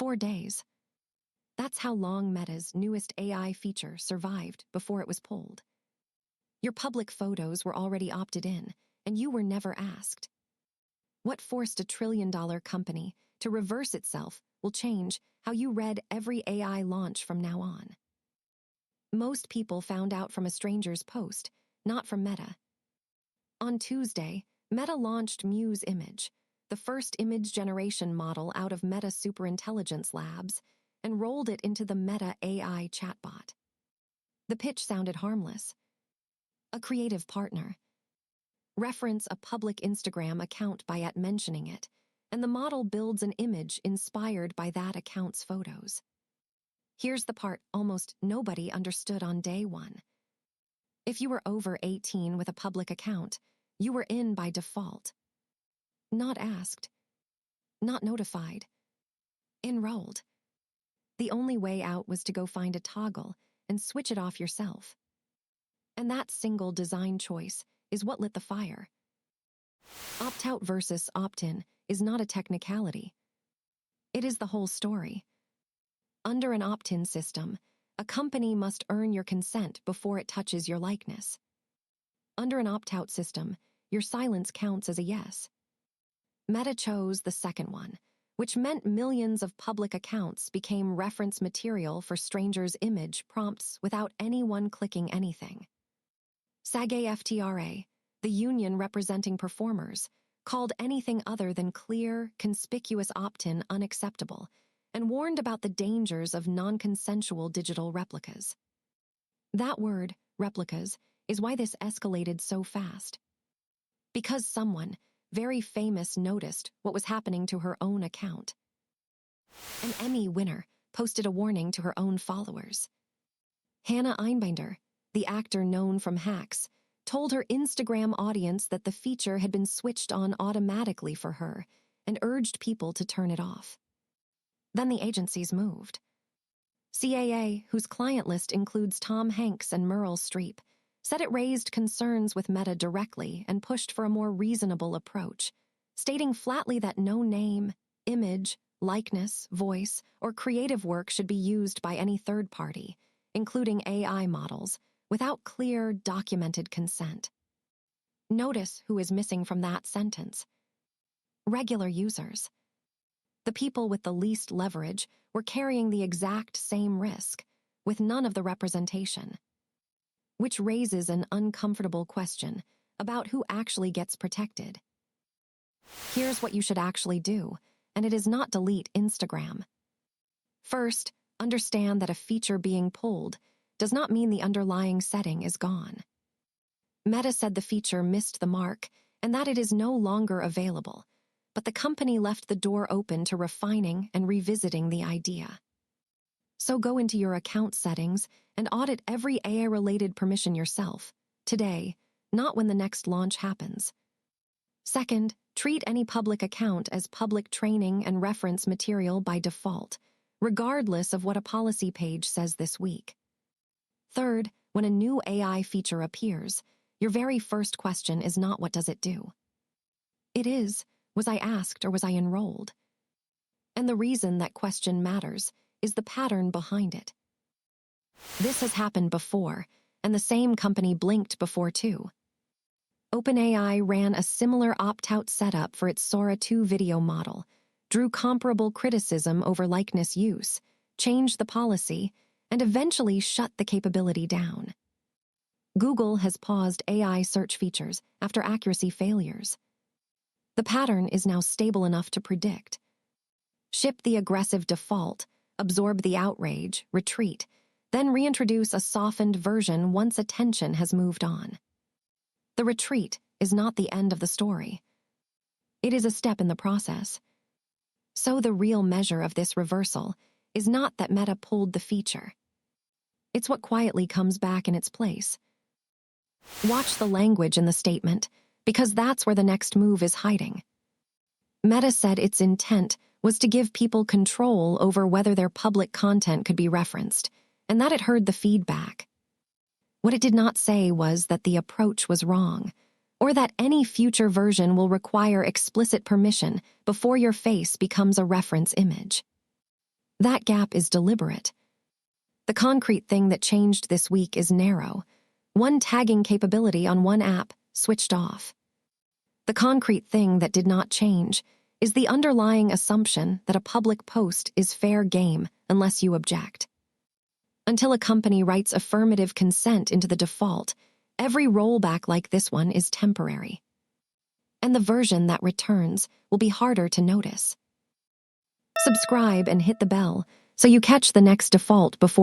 4 days. That's how long Meta's newest AI feature survived before it was pulled. Your public photos were already opted in, and you were never asked. What forced a trillion-dollar company to reverse itself will change how you read every AI launch from now on. Most people found out from a stranger's post, not from Meta. On Tuesday, Meta launched Muse Image, the first image generation model out of Meta Superintelligence Labs, and rolled it into the Meta AI chatbot. The pitch sounded harmless. A creative partner. Reference a public Instagram account by mentioning it, and the model builds an image inspired by that account's photos. Here's the part almost nobody understood on day one. If you were over 18 with a public account, you were in by default. Not asked. Not notified. Enrolled. The only way out was to go find a toggle and switch it off yourself. And that single design choice is what lit the fire. Opt-out versus opt-in is not a technicality. It is the whole story. Under an opt-in system, a company must earn your consent before it touches your likeness. Under an opt-out system, your silence counts as a yes. Meta chose the second one, which meant millions of public accounts became reference material for strangers' image prompts without anyone clicking anything. SAG-AFTRA, the union representing performers, called anything other than clear, conspicuous opt-in unacceptable, and warned about the dangers of non-consensual digital replicas. That word, replicas, is why this escalated so fast. Because someone, very famous, noticed what was happening to her own account. An Emmy winner posted a warning to her own followers. Hannah Einbinder, the actor known from Hacks, told her Instagram audience that the feature had been switched on automatically for her and urged people to turn it off. Then the agencies moved. CAA, whose client list includes Tom Hanks and Meryl Streep, said it raised concerns with Meta directly and pushed for a more reasonable approach, stating flatly that no name, image, likeness, voice, or creative work should be used by any third party, including AI models, without clear, documented consent. Notice who is missing from that sentence. Regular users. The people with the least leverage were carrying the exact same risk, with none of the representation. Which raises an uncomfortable question about who actually gets protected. Here's what you should actually do, and it is not delete Instagram. First, understand that a feature being pulled does not mean the underlying setting is gone. Meta said the feature missed the mark and that it is no longer available, but the company left the door open to refining and revisiting the idea. So go into your account settings and audit every AI-related permission yourself, today, not when the next launch happens. Second, treat any public account as public training and reference material by default, regardless of what a policy page says this week. Third, when a new AI feature appears, your very first question is not what does it do. It is, was I asked or was I enrolled? And the reason that question matters is the pattern behind it. This has happened before, and the same company blinked before too. OpenAI ran a similar opt-out setup for its Sora 2 video model, drew comparable criticism over likeness use, changed the policy, and eventually shut the capability down. Google has paused AI search features after accuracy failures. The pattern is now stable enough to predict. Ship the aggressive default, absorb the outrage, retreat, then reintroduce a softened version once attention has moved on. The retreat is not the end of the story. It is a step in the process. So the real measure of this reversal is not that Meta pulled the feature. It's what quietly comes back in its place. Watch the language in the statement, because that's where the next move is hiding. Meta said its intent was to give people control over whether their public content could be referenced, and that it heard the feedback. What it did not say was that the approach was wrong, or that any future version will require explicit permission before your face becomes a reference image. That gap is deliberate. The concrete thing that changed this week is narrow. One tagging capability on one app switched off. The concrete thing that did not change is the underlying assumption that a public post is fair game unless you object. Until a company writes affirmative consent into the default, every rollback like this one is temporary. And the version that returns will be harder to notice. Subscribe and hit the bell so you catch the next default before